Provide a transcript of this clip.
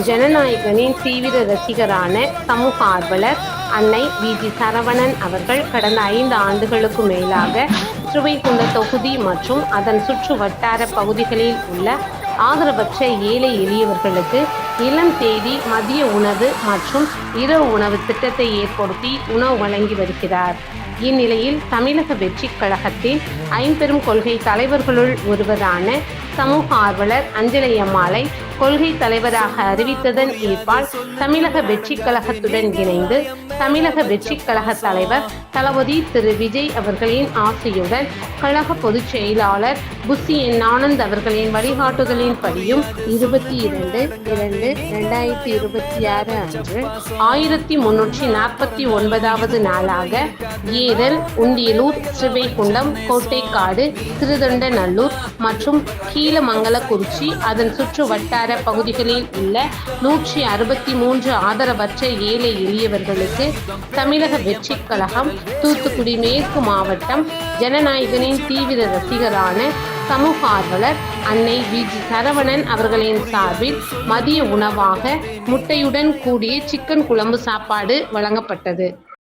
ஜனநாயகனின் தீவிர ரசிகரான சமூக ஆர்வலர் அன்னை வி.ஜி. சரவணன் அவர்கள் கடந்த 5 ஆண்டுகளுக்கு மேலாக ஸ்ரீவைகுண்ட தொகுதி மற்றும் அதன் சுற்று வட்டார பகுதிகளில் உள்ள ஆதரவற்ற ஏழை எளியவர்களுக்கு இளம் தேதி மதிய உணவு மற்றும் இரவு உணவு திட்டத்தை ஏற்படுத்தி உணவு வழங்கி வருகிறார். இந்நிலையில் தமிழக வெற்றிக் கழகத்தின் ஐம்பெரும் கொள்கை தலைவர்களுள் ஒருவரான சமூக ஆர்வலர் அஞ்சலை அம்மாளை கொள்கை தலைவராக அறிவித்ததன் ஏற்பால் தமிழக வெற்றிக் கழகத்துடன் இணைந்து தமிழக வெற்றிக் கழக தலைவர் தளபதி திரு விஜய் அவர்களின் ஆசையுடன் கழக பொதுச் செயலாளர் புசி என் ஆனந்த் அவர்களின் வழிகாட்டுதலின்படியும் 22/2/2026 அன்று 1349வது நாளாக ஏரல், உண்டியலூர், ஸ்ரீவைகுண்டம், கோட்டைக்காடு, திருதொண்டநல்லூர் மற்றும் கீழமங்கலக்குறிச்சி அதன் சுற்று வட்டார பகுதிகளில் உள்ள 163 ஆதரவற்ற ஏழை எளியவர்களுக்கு தமிழக வெற்றிக் கழகம் தூத்துக்குடி மேற்கு மாவட்டம் ஜனநாயகனின் தீவிர ரசிகரான சமூக ஆர்வலர் அன்னை வி.ஜி. சரவணன் அவர்களின் சார்பில் மதிய உணவாக முட்டையுடன் கூடிய சிக்கன் குழம்பு சாப்பாடு வழங்கப்பட்டது.